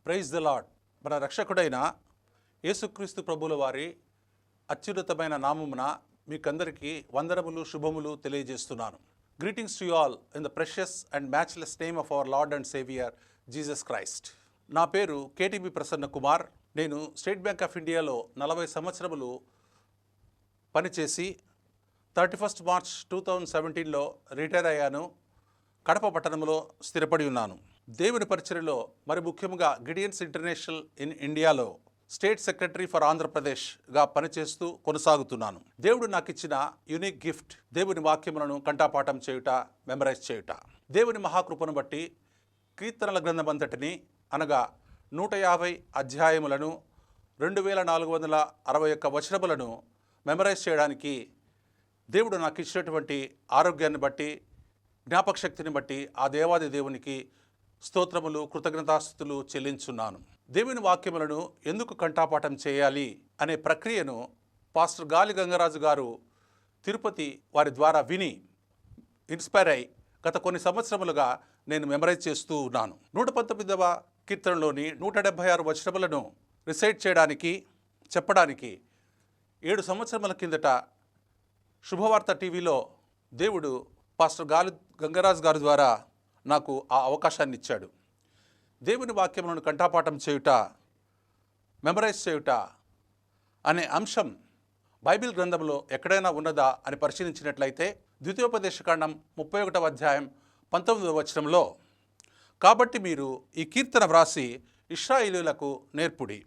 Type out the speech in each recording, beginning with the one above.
Praise the lord. మన రక్షకుడైన యేసుక్రీస్తు ప్రభుల వారి అత్యున్నతమైన నామమున మీకందరికీ వందనములు శుభములు తెలియజేస్తున్నాను. Greetings to you all in the precious and matchless name of our Lord and saviour Jesus Christ. నా పేరు కేటీబీ ప్రసన్న కుమార్. నేను స్టేట్ బ్యాంక్ ఆఫ్ ఇండియాలో 40 సంవత్సరములు పనిచేసి 31 మార్చ్ 2017లో రిటైర్ అయ్యాను. కడప పట్టణంలో స్థిరపడి ఉన్నాను. దేవుని పరిచర్యలో మరి ముఖ్యంగా గిడియన్స్ ఇంటర్నేషనల్ ఇన్ ఇండియాలో స్టేట్ సెక్రటరీ ఫర్ ఆంధ్రప్రదేశ్గా పనిచేస్తూ కొనసాగుతున్నాను. దేవుడు నాకు ఇచ్చిన యునిక్ గిఫ్ట్ దేవుని వాక్యములను కంఠపాఠం చేయుట, మెమరైజ్ చేయుట. దేవుని మహాకృపను బట్టి కీర్తనల గ్రంథమంతటిని అనగా 150 అధ్యాయములను 2461 వచనములను మెమరైజ్ చేయడానికి దేవుడు నాకు ఇచ్చినటువంటి ఆరోగ్యాన్ని బట్టి, జ్ఞాపక శక్తిని బట్టి ఆ దేవాది దేవునికి స్తోత్రములు, కృతజ్ఞతాస్తుతులు చెల్లించున్నాను. దేవుని వాక్యములను ఎందుకు కంఠపాఠం చేయాలి అనే ప్రక్రియను పాస్టర్ గాలి గంగరాజు గారు తిరుపతి వారి ద్వారా విని ఇన్స్పైర్ అయి గత కొన్ని సంవత్సరములుగా నేను మెమరైజ్ చేస్తూ ఉన్నాను. 119వ కీర్తనలోని 176 వచనములను రిసైట్ చేయడానికి, చెప్పడానికి 7 సంవత్సరముల కిందట శుభవార్త టీవీలో దేవుడు పాస్టర్ గాలి గంగరాజు గారి ద్వారా నాకు ఆ అవకాశాన్ని ఇచ్చాడు. దేవుని వాక్యములను కంఠపాఠం చేయుట, మెమరైజ్ చేయుట అనే అంశం బైబిల్ గ్రంథంలో ఎక్కడైనా ఉన్నదా అని పరిశీలించినట్లయితే ద్వితీయోపదేశకాండం 31వ అధ్యాయం 19వ వచనంలో, కాబట్టి మీరు ఈ కీర్తన వ్రాసి ఇశ్రాయేలీయులకు నేర్పుడి.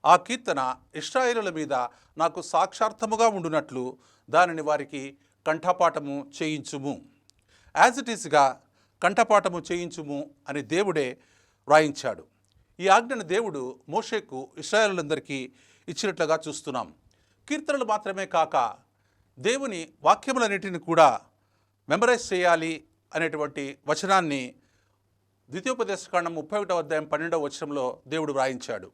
ఆ కీర్తన ఇశ్రాయేలుల మీద నాకు సాక్షార్థముగా ఉండునట్లు దానిని వారికి కంఠపాఠము చేయించుము. యాజ్ ఇట్ ఈస్గా కంఠపాఠము చేయించుము అని దేవుడే వ్రాయించాడు. ఈ ఆజ్ఞను దేవుడు మోషేకు ఇశ్రాయేలులందరికీ ఇచ్చినట్లుగా చూస్తున్నాం. కీర్తనలు మాత్రమే కాక దేవుని వాక్యములన్నిటిని కూడా మెమరైజ్ చేయాలి అనేటువంటి వచనాన్ని ద్వితీయోపదేశకాండం 31వ అధ్యాయం 12వ వచనంలో దేవుడు వ్రాయించాడు.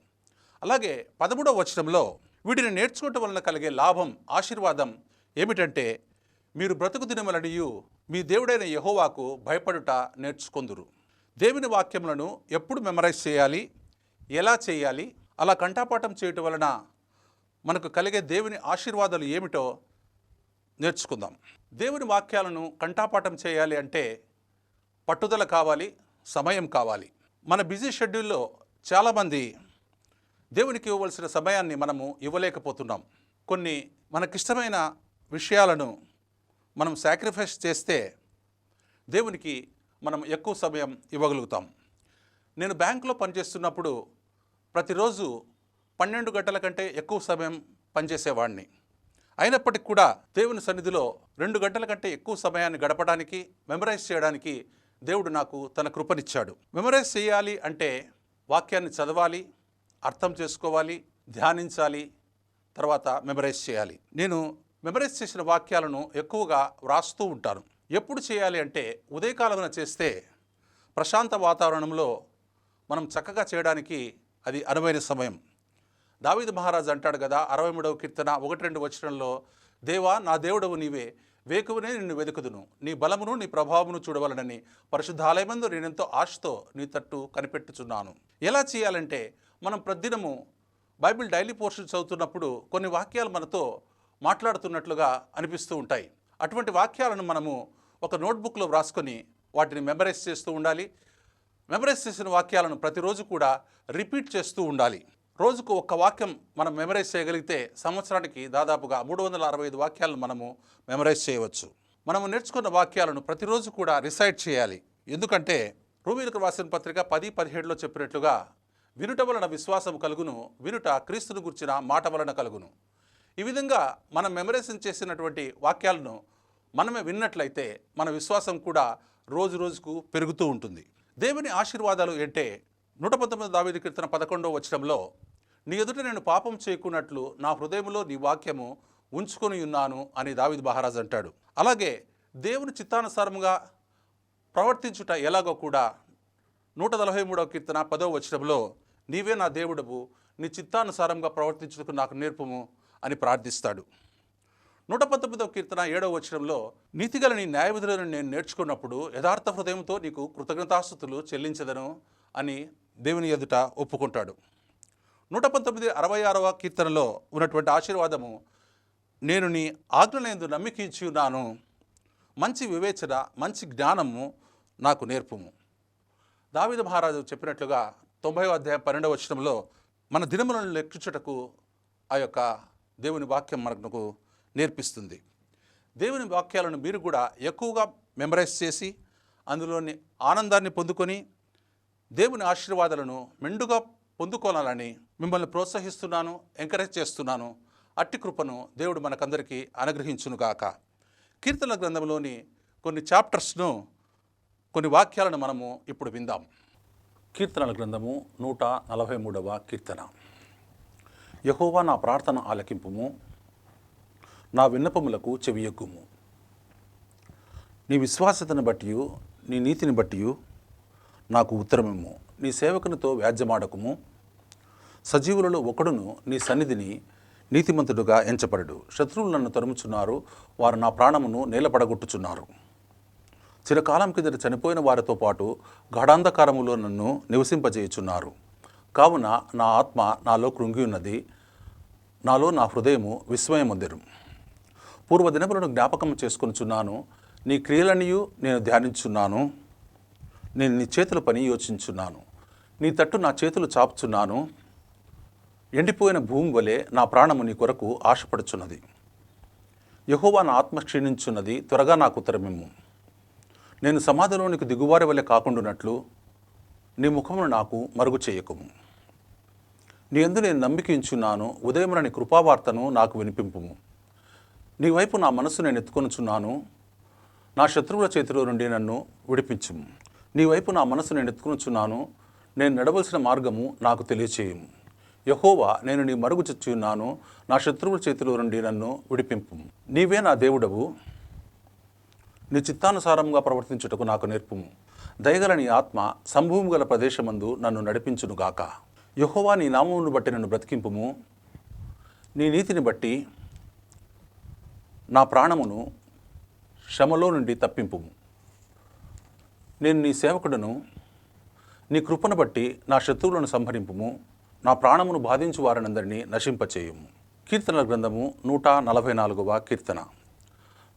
అలాగే 13వ వచనంలో వీటిని నేర్చుకోవటం వలన కలిగే లాభం, ఆశీర్వాదం ఏమిటంటే, మీరు బ్రతుకు దినములనియు మీ దేవుడైన యెహోవాకు భయపడుట నేర్చుకొందురు. దేవుని వాక్యములను ఎప్పుడు మెమరైజ్ చేయాలి, ఎలా చేయాలి, అలా కంఠపాఠం చేయటం వలన మనకు కలిగే దేవుని ఆశీర్వాదాలు ఏమిటో నేర్చుకుందాం. దేవుని వాక్యాలను కంఠపాఠం చేయాలి అంటే పట్టుదల కావాలి, సమయం కావాలి. మన బిజీ షెడ్యూల్లో చాలామంది దేవునికి ఇవ్వవలసిన సమయాన్ని మనము ఇవ్వలేకపోతున్నాం. కొన్ని మనకిష్టమైన విషయాలను మనం సాక్రిఫైస్ చేస్తే దేవునికి మనం ఎక్కువ సమయం ఇవ్వగలుగుతాం. నేను బ్యాంకులో పనిచేస్తున్నప్పుడు ప్రతిరోజు 12 గంటల కంటే ఎక్కువ సమయం పనిచేసేవాడిని. అయినప్పటికీ కూడా దేవుని సన్నిధిలో 2 గంటల కంటే ఎక్కువ సమయాన్ని గడపడానికి, మెమరైజ్ చేయడానికి దేవుడు నాకు తన కృపనిచ్చాడు. మెమరైజ్ చేయాలి అంటే వాక్యాన్ని చదవాలి, అర్థం చేసుకోవాలి, ధ్యానించాలి, తర్వాత మెమరైజ్ చేయాలి. నేను మెమరైజ్ చేసిన వాక్యాలను ఎక్కువగా వ్రాస్తూ ఉంటాను. ఎప్పుడు చేయాలి అంటే ఉదయకాలమున చేస్తే ప్రశాంత వాతావరణంలో మనం చక్కగా చేయడానికి అది అనువైన సమయం. దావీదు మహారాజు అంటాడు కదా 63వ కీర్తన 1-2 వచనంలో, దేవా నా దేవుడవు నీవే, వేకువనే నిన్ను వెతుకుదును, నీ బలమును నీ ప్రభావమును చూడవలనని పరిశుద్ధాలయమందు నేనెంతో ఆశతో నీ తట్టు కనిపెట్టుచున్నాను. ఎలా చేయాలంటే, మనం ప్రతిదినము బైబిల్ డైలీ పోర్షన్ చదువుతున్నప్పుడు కొన్ని వాక్యాలు మనతో మాట్లాడుతున్నట్లుగా అనిపిస్తూ ఉంటాయి. అటువంటి వాక్యాలను మనము ఒక నోట్బుక్లో వ్రాసుకొని వాటిని మెమరైజ్ చేస్తూ ఉండాలి. మెమరైజ్ చేసిన వాక్యాలను ప్రతిరోజు కూడా రిపీట్ చేస్తూ ఉండాలి. రోజుకు ఒక్క వాక్యం మనం మెమరైజ్ చేయగలిగితే సంవత్సరానికి దాదాపుగా 365 వాక్యాలను మనము మెమరైజ్ చేయవచ్చు. మనము నేర్చుకున్న వాక్యాలను ప్రతిరోజు కూడా రిసైట్ చేయాలి. ఎందుకంటే రోమీయులకు రాసిన పత్రిక 10:17లో చెప్పినట్లుగా, వినుట వలన విశ్వాసం కలుగును, వినుట క్రీస్తును గుర్చిన మాట వలన కలుగును. ఈ విధంగా మనం మెమరైజ్ చేసినటువంటి వాక్యాలను మనమే విన్నట్లయితే మన విశ్వాసం కూడా రోజు రోజుకు పెరుగుతూ ఉంటుంది. దేవుని ఆశీర్వాదాలు అంటే 119 దావీదు కీర్తన 11వ వచనంలో, నీ ఎదుట నేను పాపం చేయకున్నట్లు నా హృదయంలో నీ వాక్యము ఉంచుకొని ఉన్నాను అని దావీదు మహారాజు అంటాడు. అలాగే దేవుని చిత్తానుసారముగా ప్రవర్తించుట ఎలాగో కూడా 143వ కీర్తన 10వ వచనంలో, నీవే నా దేవుడవు, నీ చిత్తానుసారంగా ప్రవర్తించుటకు నాకు నేర్పుము అని ప్రార్థిస్తాడు. 119వ కీర్తన 7వ వచనంలో, నీతిగల నీ న్యాయవిధులను నేను నేర్చుకున్నప్పుడు యథార్థ హృదయంతో నీకు కృతజ్ఞతాస్తుతులు చెల్లించదను అని దేవుని ఎదుట ఒప్పుకుంటాడు. 119:66 కీర్తనలో ఉన్నటువంటి ఆశీర్వాదము, నేను నీ ఆజ్ఞలందు నమ్మిక ఇచ్చి ఉన్నాను, మంచి వివేచన మంచి జ్ఞానము నాకు నేర్పుము. దావీదు మహారాజు చెప్పినట్లుగా 90వ అధ్యాయం 12వ వచనంలో మన దినములను లెక్కించుటకు ఆ యొక్క దేవుని వాక్యం మనకు నేర్పిస్తుంది. దేవుని వాక్యాలను మీరు కూడా ఎక్కువగా మెమరైజ్ చేసి అందులోని ఆనందాన్ని పొందుకొని దేవుని ఆశీర్వాదాలను మెండుగా పొందుకోవాలని మిమ్మల్ని ప్రోత్సహిస్తున్నాను, ఎంకరేజ్ చేస్తున్నాను. అట్టి కృపను దేవుడు మనకందరికీ అనుగ్రహించునుగాక. కీర్తనల గ్రంథంలోని కొన్ని చాప్టర్స్ను, కొన్ని వాక్యాలను మనము ఇప్పుడు విందాం. కీర్తనల గ్రంథము 143వ కీర్తన. యెహోవా నా ప్రార్థన ఆలకింపుము, నా విన్నపములకు చెవియొగ్గుము. నీ విశ్వాసతను బట్టి నీ నీతిని బట్టి నాకు ఉత్తరమిమ్ము. నీ సేవకునితో వ్యాజ్యమాడకుము. సజీవులలో ఒకడును నీ సన్నిధిని నీతిమంతుడుగా ఎంచబడడు. శత్రువులు నన్ను తరుముచున్నారు, వారు నా ప్రాణమును నేలపడగొట్టుచున్నారు. చిరకాలం కిందట చనిపోయిన వారితో పాటు గాఢాంధకారములో నన్ను నివసింపజేయుచున్నారు. కావున నా ఆత్మ నాలో కృంగి ఉన్నది, నాలో నా హృదయము విస్మయమొందెను. పూర్వదినములను జ్ఞాపకం చేసుకొనుచున్నాను, నీ క్రియలనియు నేను ధ్యానించున్నాను. నేను నీ చేతుల పని యోచించున్నాను, నీ తట్టు నా చేతులు చాపుచున్నాను. ఎండిపోయిన భూమి వలె నా ప్రాణము నీ కొరకు ఆశపడుచున్నది. యెహోవా నా ఆత్మ క్షీణించున్నది, త్వరగా నాకు ఉత్తరమిమ్ము. నేను సమాధిలోనికి దిగువారి వలె కాకుండానట్లు నీ ముఖమును నాకు మరుగు చేయకుము. నీ యందు నేను నమ్మిక ఉంచున్నాను, ఉదయమున నీ కృపావార్తను నాకు వినిపింపుము. నీ వైపు నా మనస్సు నేను ఎత్తుకొనుచున్నాను, నా శత్రువుల చేతిలో నుండి నన్ను విడిపించుము. నీ వైపు నా మనస్సు నేను ఎత్తుకొనుచున్నాను, నేను నడవలసిన మార్గము నాకు తెలియచేయము. యెహోవా, నేను నీ మరుగు చచ్చి ఉన్నాను, నా శత్రువుల చేతిలో నుండి నన్ను విడిపింపుము. నీవే నా దేవుడవు, నీ చిత్తానుసారంగా ప్రవర్తించుటకు నాకు నేర్పుము. దయగల నీ ఆత్మ సంభూమి గల ప్రదేశమందు నన్ను నడిపించునుగాక. యెహోవా, నీ నామమును బట్టి నన్ను బ్రతికింపుము. నీ నీతిని బట్టి నా ప్రాణమును శ్రమలో నుండి తప్పింపుము. నేను నీ సేవకుడను, నీ కృపను బట్టి నా శత్రువులను సంహరింపుము. నా ప్రాణమును బాధించు వారినందరినీ నశింపచేయుము. కీర్తనల గ్రంథము 144వ కీర్తన.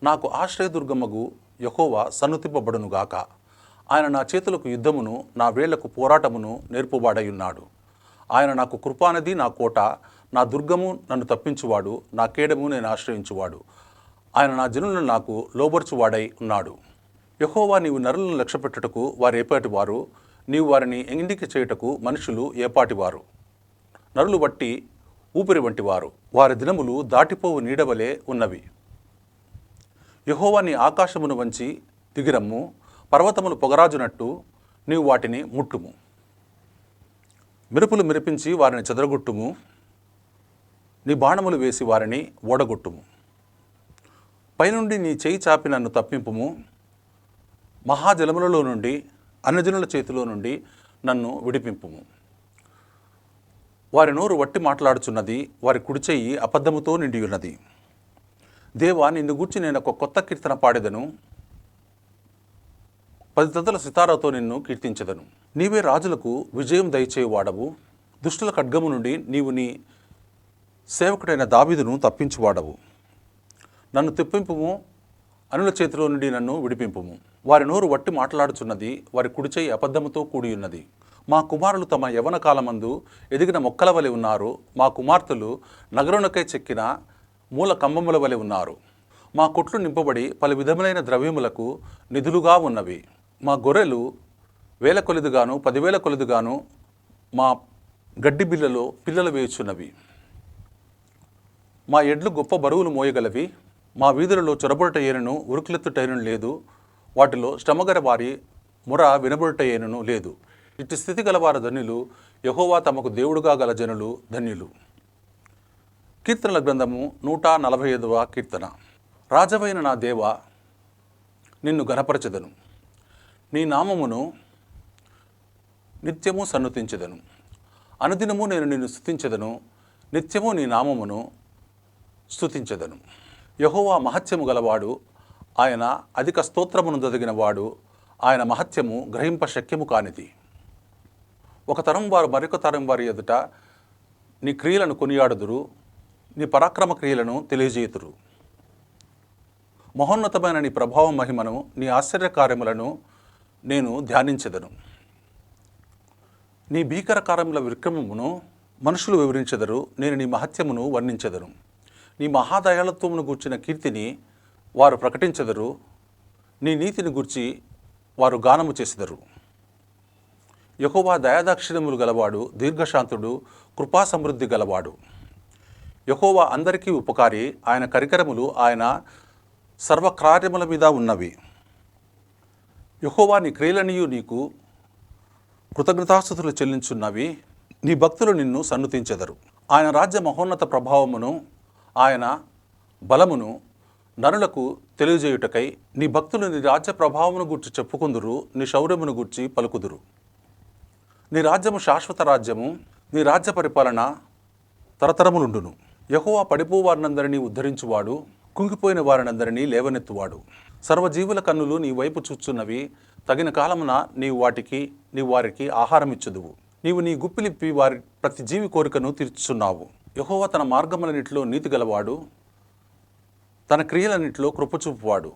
నాకు ఆశ్రయదుర్గమ్మగు యెహోవా సన్నుతింపబడునుగాక. ఆయన నా చేతులకు యుద్ధమును, నా వేళ్లకు పోరాటమును నేర్పువాడయున్నాడు. ఆయన నాకు కృపానది, నా కోట, నా దుర్గము, నన్ను తప్పించువాడు, నా కేడము, నేను ఆశ్రయించువాడు. ఆయన నా జనులను నాకు లోబర్చువాడై ఉన్నాడు. యెహోవా, నీవు నరులను లక్ష్యపెట్టుటకు వారు ఏపాటివారు, నీవు వారిని ఎంగిక చేయుటకు మనుషులు ఏపాటివారు. నరులు బట్టి ఊపిరి వంటివారు, వారి దినములు దాటిపోవు నీడవలే ఉన్నవి. యెహోవా, నీ ఆకాశమును వంచి దిగిరమ్ము, పర్వతములు పొగరాజునట్టు నీవు వాటిని ముట్టుము. మెరుపులు మెరిపించి వారిని చెదరగొట్టుము, నీ బాణములు వేసి వారిని ఓడగొట్టుము. పైనుండి నీ చేయి చాపి నన్ను తప్పింపుము. మహాజలములలో నుండి, అన్యజనుల చేతిలో నుండి నన్ను విడిపింపుము. వారి నోరు వట్టి మాట్లాడుచున్నది, వారి కుడి చెయ్యి అబద్ధముతో నిండి ఉన్నది. దేవా, నిన్ను గూర్చి నేను ఒక కొత్త కీర్తన పాడెదను, 10 తతుల సితారాతో నిన్ను కీర్తించెదను. నీవే రాజులకు విజయం దయచేయువాడవు, దుష్టుల ఖడ్గము నుండి నీవు నీ సేవకుడైన దావీదును తప్పించువాడవు. నన్ను తెప్పింపుము, అనుల చేతిలో నుండి నన్ను విడిపింపుము. వారి నోరు వట్టి మాట్లాడుచున్నది, వారి కుడిచేయి అబద్ధముతో కూడి ఉన్నది. మా కుమారులు తమ యవ్వన కాలమందు ఎదిగిన మొక్కల వలె ఉన్నారు. మా కుమార్తెలు నగరునకై చెక్కిన మూల కంబముల వలె ఉన్నారు. మా కొట్లు నింపబడి పలు విధములైన ద్రవ్యములకు నిధులుగా ఉన్నవి. మా గొర్రెలు 1000 కొలదుగాను 10,000 కొలదుగాను మా గడ్డి బిల్లలో పిల్లలు వేయుచున్నవి. మా ఎడ్లు గొప్ప బరువులు మోయగలవి. మా వీధులలో చొరబొరటయ్యేనను ఉరుకులెత్తుటైనను లేదు. వాటిలో శ్రమగల వారి మొర వినబొరటయ్యేనను లేదు. ఇట్టి స్థితి గలవారు ధన్యులు, యెహోవా తమకు దేవుడుగా గల జనులు ధన్యులు. కీర్తనల గ్రంథము 145వ కీర్తన. రాజవైన నా దేవా, నిన్ను ఘనపరచెదను, నీ నామమును నిత్యము సన్నుతించెదను. అనుదినము నేను నిన్ను స్తుతించెదను, నిత్యము నీ నామమును స్తుతించెదను. యెహోవా మహత్యము గలవాడు, ఆయన అధిక స్తోత్రమును దొదిగిన వాడు, ఆయన మహత్యము గ్రహింప శక్యము కానిది. ఒక తరం వారు మరొక తరం వారి ఎదుట నీ క్రియలను కొనియాడుదురు, నీ పరాక్రమ క్రియలను తెలియజేయుదురు. మహోన్నతమైన నీ ప్రభావం మహిమను, నీ ఆశ్చర్యకార్యములను నేను ధ్యానించెదను. నీ భీకర కార్యముల విక్రమమును మనుషులు వివరించెదరు. నేను నీ మహత్యమును వర్ణించెదను. నీ మహాదయాళత్వమును గూర్చిన కీర్తిని వారు ప్రకటించెదరు. నీ నీతిని గూర్చి వారు గానము చేసెదరు. యెహోవా దయాదాక్షిణ్యములు గలవాడు, దీర్ఘశాంతుడు, కృపా సమృద్ధి గలవాడు. యెహోవా అందరికీ ఉపకారి, ఆయన కరికరములు ఆయన సర్వకార్యముల మీద ఉన్నవి. యెహోవా నీ క్రియలనియు నీకు కృతజ్ఞతాస్తుతులు చెల్లించున్నవి. నీ భక్తులు నిన్ను సన్నుతించెదరు. ఆయన రాజ్య మహోన్నత ప్రభావమును, ఆయన బలమును నరులకు తెలియజేయుటకై నీ భక్తులు నీ రాజ్య ప్రభావమును గూర్చి చెప్పుకుందురు, నీ శౌర్యమును గూర్చి పలుకుదురు. నీ రాజ్యము శాశ్వత రాజ్యము, నీ రాజ్య పరిపాలన తరతరములుండును. యెహోవా పడిపోవు వారినందరినీ ఉద్ధరించువాడు, కుంగిపోయిన వారినందరినీ లేవనెత్తువాడు. సర్వజీవుల కన్నులు నీ వైపు చూచున్నవి. తగిన కాలమున నీవు వారికి ఆహారం ఇచ్చుదువు. నీవు నీ గుప్పిలిప్పి వారి ప్రతి జీవి కోరికను తీర్చుచున్నావు. యెహోవా తన మార్గములన్నిటిలో నీతి గలవాడు, తన క్రియలన్నిటిలో కృపచూపువాడు.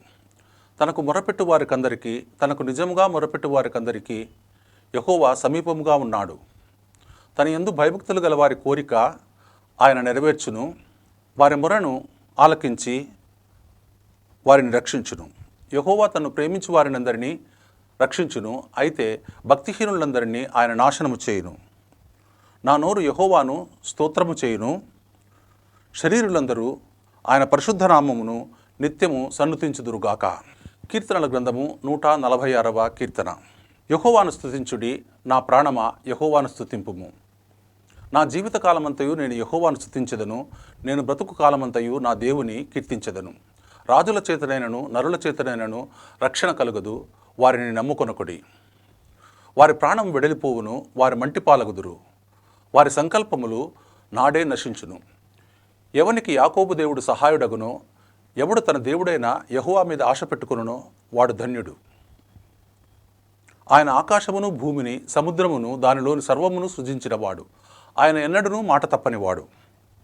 తనకు మొరపెట్టు వారికందరికీ, తనకు నిజముగా మొరపెట్టు వారికందరికీ యెహోవా సమీపముగా ఉన్నాడు. తన యందు భయభక్తులు గల వారి కోరిక ఆయన నెరవేర్చును. వారి మొరను ఆలకించి వారిని రక్షించును. యెహోవా తను ప్రేమించు వారినందరినీ రక్షించును. అయితే భక్తిహీనులందరినీ ఆయన నాశనము చేయును. నా నోరు యెహోవాను స్తోత్రము చేయును. శరీరులందరూ ఆయన పరిశుద్ధ నామమును నిత్యము సన్నుతించుదురుగాక. కీర్తనల గ్రంథము 146వ కీర్తన. యెహోవాను స్తుతించుడి, నా ప్రాణమా యెహోవాను స్తుతింపుము. నా జీవిత కాలమంతయు నేను యెహోవాను స్తుతించెదను. నేను బ్రతుకు కాలమంతయు నా దేవుని కీర్తించెదను. రాజుల చేతనైనను నరుల చేతనైనను రక్షణ కలుగదు. వారిని నమ్ముకొనకుడి. వారి ప్రాణం వెడలిపోవును, వారి మంటి పాలగుదురు. వారి సంకల్పములు నాడే నశించును. ఎవనికి యాకోబు దేవుడు సహాయుడగునో, ఎవడు తన దేవుడైన యెహోవా మీద ఆశ పెట్టుకొనునో వాడు ధన్యుడు. ఆయన ఆకాశమును భూమిని సముద్రమును దానిలోని సర్వమును సృజించినవాడు. ఆయన ఎన్నడూనూ మాట తప్పనివాడు.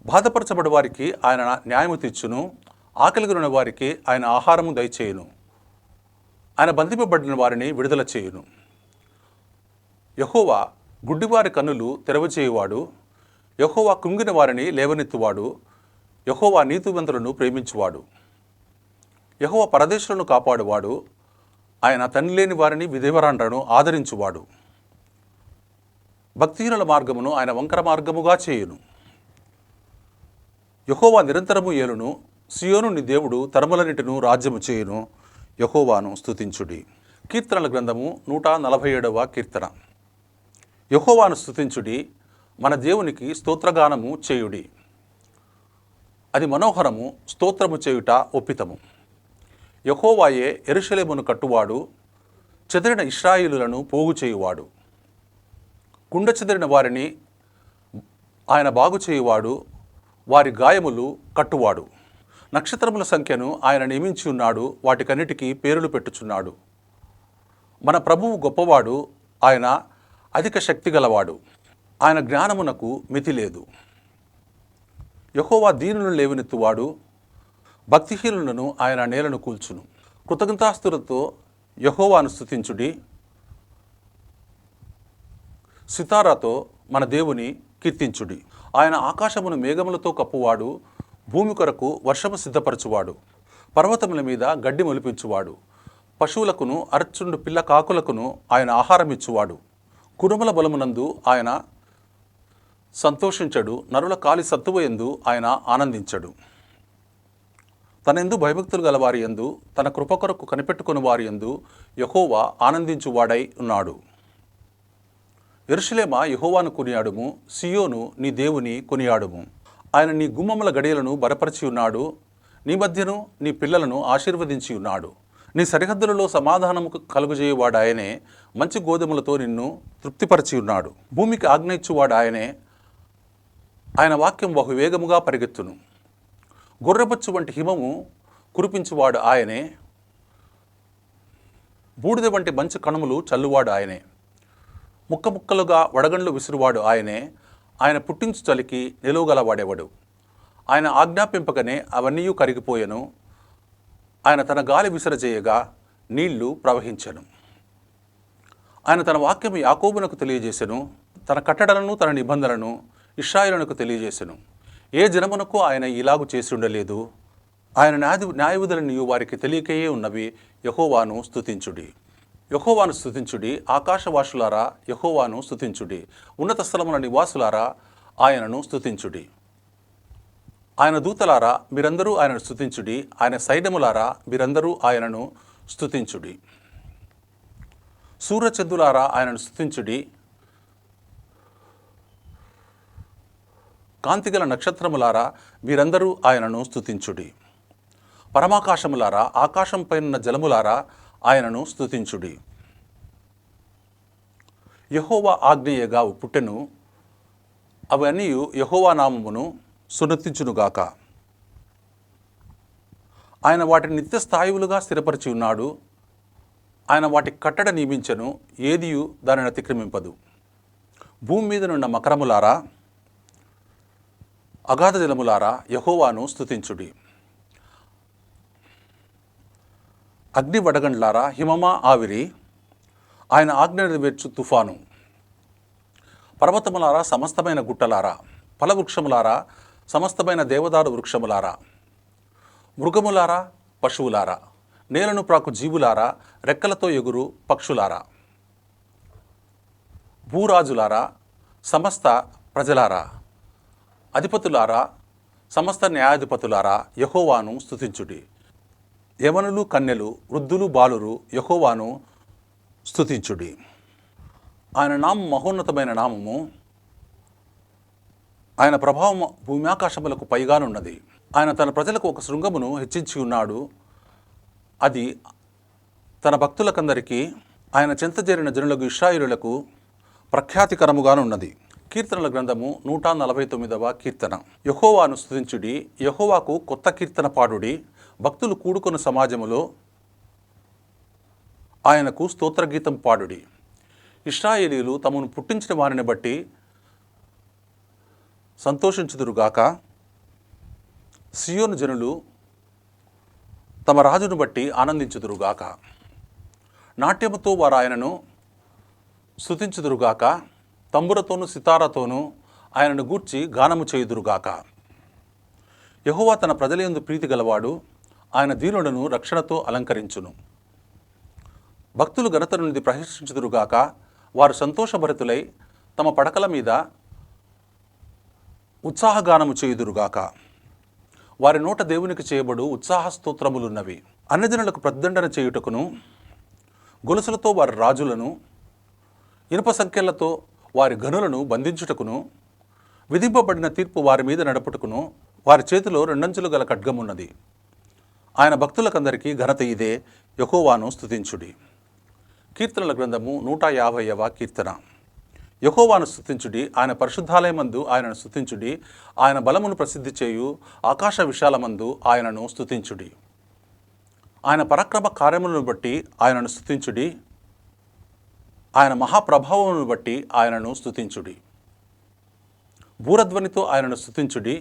బాధపరచబడి వారికి ఆయన న్యాయము తీర్చును. ఆకలిగొనిన వారికి ఆయన ఆహారము దయచేయును. ఆయన బంధింపబడిన వారిని విడుదల చేయును. యెహోవా గుడ్డివారి కన్నులు తెరవచేయువాడు. యెహోవా కృంగిన వారిని లేవనెత్తువాడు. యెహోవా నీతిమంతులను ప్రేమించువాడు. యెహోవా పరదేశులను కాపాడువాడు. ఆయన తండ్రి లేని వారిని విధవరాండ్రను ఆదరించువాడు. భక్తిహీనుల మార్గమును ఆయన వంకర మార్గముగా చేయును. యెహోవా నిరంతరము ఏలును. సియోను నీ దేవుడు తరములన్నిటిను రాజ్యము చేయును. యెహోవాను స్తుతించుడి. కీర్తనల గ్రంథము 147వ కీర్తన. యెహోవాను స్తుతించుడి, మన దేవునికి స్తోత్రగానము చేయుడి. అది మనోహరము, స్తోత్రము చేయుట ఒప్పితము. యెహోవాయే యెరూషలేమును కట్టువాడు, చెదిరిన ఇశ్రాయేలులను పోగు చేయువాడు. కుండ చెదిరిన వారిని ఆయన బాగు చేయువాడు, వారి గాయములు కట్టువాడు. నక్షత్రముల సంఖ్యను ఆయన నియమించి ఉన్నాడు, వాటికన్నిటికీ పేర్లు పెట్టుచున్నాడు. మన ప్రభువు గొప్పవాడు, ఆయన అధిక శక్తి గలవాడు. ఆయన జ్ఞానమునకు మితి లేదు. యెహోవా దీనులను లేవనెత్తువాడు, భక్తిహీనులను ఆయన నేలను కూల్చును. కృతజ్ఞతాస్తులతో యెహోవాను స్తుతించుడి. సితారాతో మన దేవుని కీర్తించుడి. ఆయన ఆకాశమును మేఘములతో కప్పువాడు, భూమి కొరకు వర్షము సిద్ధపరచువాడు. పర్వతముల మీద గడ్డి మొలిపించువాడు. పశువులకును అరచుండు పిల్ల కాకులకును ఆయన ఆహారం ఇచ్చువాడు. కురుమల బలమునందు ఆయన సంతోషించడు, నరుల కాలి సత్తువ యందు ఆయన ఆనందించడు. తనెందు భయభక్తులు గల వారి యందు, తన కృప కొరకు కనిపెట్టుకుని వారి యందు యెహోవా ఆనందించువాడై ఉన్నాడు. యెరూషలేమా యెహోవాను కొనియాడుము, సియోను నీ దేవుని కొనియాడుము. ఆయన నీ గుమ్మముల గడియలను బలపరిచి ఉన్నాడు, నీ మధ్యను నీ పిల్లలను ఆశీర్వదించి ఉన్నాడు. నీ సరిహద్దులలో సమాధానము కలుగజేయువాడు ఆయనే, మంచి గోధుమలతో నిన్ను తృప్తిపరిచి ఉన్నాడు. భూమికి ఆజ్ఞ ఇచ్చువాడు ఆయనే, ఆయన వాక్యం బహువేగముగా పరిగెత్తును. గొర్రెబొచ్చు వంటి హిమము కురిపించువాడు ఆయనే, బూడిద వంటి మంచి కణములు చల్లువాడు ఆయనే. ముక్క ముక్కలుగా వడగండ్లు విసురువాడు ఆయనే. ఆయన పుట్టించు చలికి నిలువగలవాడెవడు. ఆయన ఆజ్ఞాపింపకనే అవన్నీ కరిగిపోయెను. ఆయన తన గాలి విసరజేయగా నీళ్లు ప్రవహించెను. ఆయన తన వాక్యము యాకోబునకు తెలియజేసెను. తన కట్టడలను తన నిబంధనలను ఇశ్రాయేలునకు తెలియజేసెను. ఏ జనమునకు ఆయన ఇలాగు చేసి ఉండలేదు. ఆయన న్యాయవిధులన్నీ వారికి తెలియకయే ఉన్నవి. యెహోవాను స్తుతించుడి. యెహోవాను స్తుతించుడి. ఆకాశవాసులారా యెహోవాను స్తుతించుడి. ఉన్నత స్థలముల నివాసులారా ఆయనను స్తుతించుడి. ఆయన దూతలారా మీరందరూ ఆయనను స్తుతించుడి. ఆయన సైన్యములారా మీరందరూ ఆయనను స్తుతించుడి. సూర్యచంద్రులారా ఆయనను స్తుతించుడి. కాంతిగల నక్షత్రములారా మీరందరూ ఆయనను స్తుతించుడి. పరమాకాశములారా ఆకాశంపైనున్న జలములారా ఆయనను స్తుతించుడి. యెహోవా ఆజ్ఞయగా పుట్టెను. అవన్నీ యెహోవా నామమును సున్నతించునుగాక. ఆయన వాటిని నిత్య స్థాయువులుగా స్థిరపరిచి ఉన్నాడు. ఆయన వాటి కట్టడ నియమించెను. ఏదియు దానిని అతిక్రమింపదు. భూమి మీద నున్న మకరములారా అగాధ జలములారా యెహోవాను స్తుతించుడి. అగ్ని వడగండ్లారా హిమమా ఆవిరి ఆయన ఆజ్ఞ నెరవేర్చు తుఫాను. పర్వతములారా సమస్తమైన గుట్టలారా ఫలవృక్షములారా సమస్తమైన దేవదారు వృక్షములారా మృగములారా పశువులారా నేలను ప్రాకు జీవులారా రెక్కలతో ఎగురు పక్షులారా భూరాజులారా సమస్త ప్రజలారా అధిపతులారా సమస్త న్యాయాధిపతులారా యెహోవాను స్తుతించుడి. యవనులు కన్యలు వృద్ధులు బాలురు యెహోవాను స్తుతించుడి. ఆయన నామం మహోన్నతమైన నామము. ఆయన ప్రభావం భూమ్యాకాశములకు పైగానున్నది. ఆయన తన ప్రజలకు ఒక శృంగమును హెచ్చించి ఉన్నాడు. అది తన భక్తులకందరికీ ఆయన చెంత చేరిన జనులకు ఇశ్రాయేలులకు ప్రఖ్యాతికరముగానున్నది. కీర్తనల గ్రంథము 149వ కీర్తన. యెహోవాను స్తుతించుడి. యెహోవాకు కొత్త కీర్తన పాడుడి. భక్తులు కూడుకొన్న సమాజములో ఆయనకు స్తోత్రగీతం పాడుడి. ఇశ్రాయేలీయులు తమను పుట్టించిన వారిని బట్టి సంతోషించుదురుగాక. సియోను జనులు తమ రాజును బట్టి ఆనందించుదురుగాక. నాట్యముతో వారు ఆయనను స్తుతించుదురుగాక. తంబురతోనూ సితారతోనూ ఆయనను గూర్చి గానము చేయుదురుగాక. యెహోవా తన ప్రజలయందు ప్రీతి గలవాడు. ఆయన దీనులను రక్షణతో అలంకరించును. భక్తులు ఘనత నుండి ప్రహర్షించుదురుగాక. వారు సంతోషభరితులై తమ పడకల మీద ఉత్సాహగానము చేయుదురుగాక. వారి నోట దేవునికి చేయబడు ఉత్సాహ స్తోత్రములున్నవి. అన్యజనులకు ప్రతిదండన చేయుటకును గొలుసులతో వారి రాజులను ఇనుప సంఖ్యలతో వారి గనులను బంధించుటకును విధింపబడిన తీర్పు వారి మీద నడపుటకును వారి చేతిలో రెండంచులు గల ఖడ్గమున్నది. ఆయన భక్తులకందరికీ ఘనత ఇదే. యెహోవాను స్తుతించుడి. కీర్తనల గ్రంథము 150వ కీర్తన. యెహోవాను స్తుతించుడి. ఆయన పరిశుద్ధాలయమందు ఆయనను స్తుతించుడి. ఆయన బలమును ప్రసిద్ధి చేయు ఆకాశ విశాలమందు ఆయనను స్తుతించుడి. ఆయన పరాక్రమ కార్యములను బట్టి ఆయనను స్తుతించుడి. ఆయన మహాప్రభావమును బట్టి ఆయనను స్తుతించుడి. బూరధ్వనితో ఆయనను స్తుతించుడి.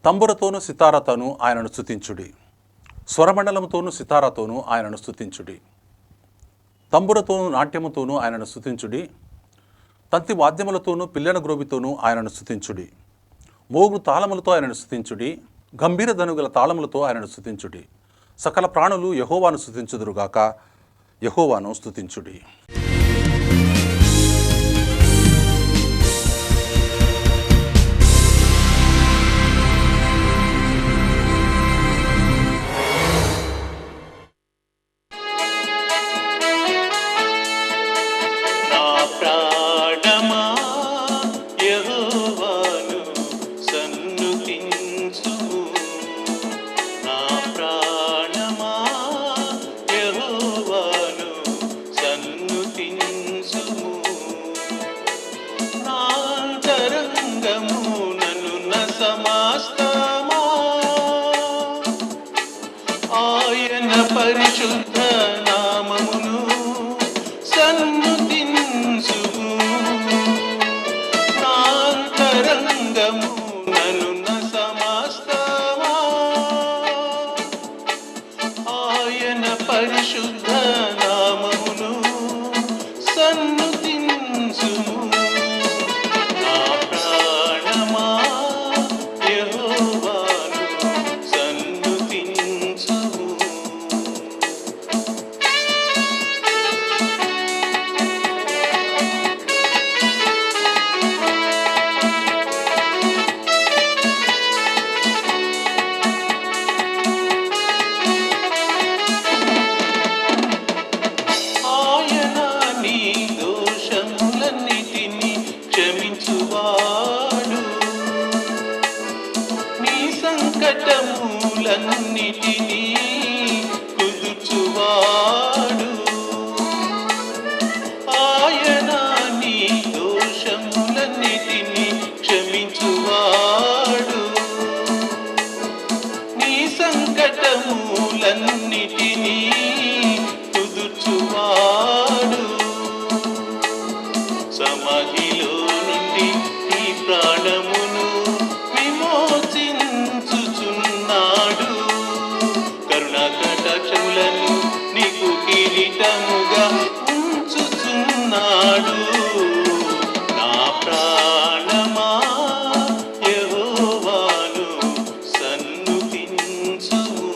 తంబురతోనూ సితారతోనూ ఆయనను స్తుతించుడి. స్వరమండలముతోనూ సితారతోనూ ఆయనను స్తుతించుడి. తంబురతోనూ నాట్యముతోనూ ఆయనను స్తుతించుడి. తంతి వాద్యములతోనూ పిల్లన గ్రోవితోనూ ఆయనను స్తుతించుడి. మోగు తాళములతో ఆయనను స్తుతించుడి. గంభీర ధనుగల తాళములతో ఆయనను స్తుతించుడి. సకల ప్రాణులు యెహోవాను స్తుతించుదురుగాక. యెహోవాను స్తుతించుడి. పరిశుద్ధ నామమును సన్నుతించుము. కష్టములన్నిటినీ కుదుర్చువాడు. ఆయన నీ దోషములన్నిటినీ క్షమించువాడు. నీ సంకటములన్నిటినీ కుదుర్చువాడు. సమాధిలో నుండి నీ ప్రాణమును విమోచించుచున్నాడు. కరుణా కటాక్షములను నీకు కిరీటముగా ఉంచుచున్నాడు. నా ప్రాణమా యెహోవాను సన్నుతించుము.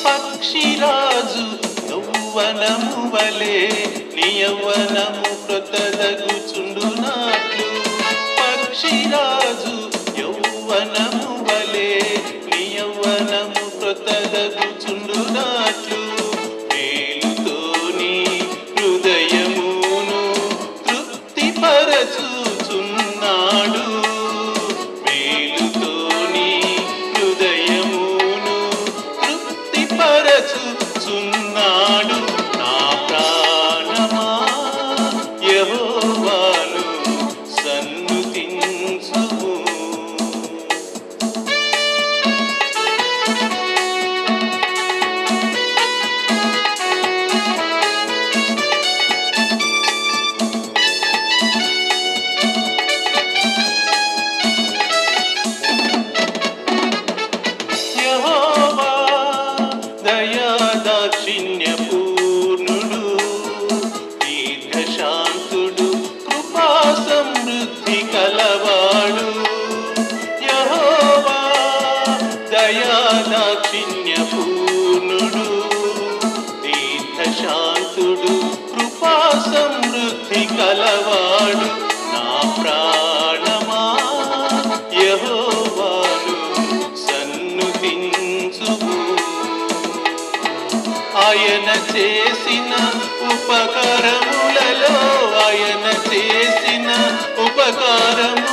పక్షిరాజు యౌవనము వలె నీ యౌవనము క్రొత్తదగుచుండునాట్లు. పక్షిరాజు యౌవనము వలె నీ యౌవనము క్రొత్తదగుచుండునాట్లు. మేలుతో నీ హృదయమును తృప్తిపరచుచున్నాడు. మేలుతో నీ హృదయమును తృప్తిపరచుచున్నాడు. నా ప్రాణమా యెహోవాను సన్నుతించుము. యెహోవా దయా దాక్షిణ్య పూర్ణుడు, దీర్ఘశాంతుడు, కృపా సమృద్ధి కలవాడు. యెహోవా దయా దాక్షిణ్య పూర్ణుడు, దీర్ఘశాంతుడు, కృపా సమృద్ధి కలవాడు. నా ప్రాణమా యెహోవాను సన్నుతించుము. ఆయన చేసిన ఉపకారములలో, ఆయన చేసిన ఉపకారము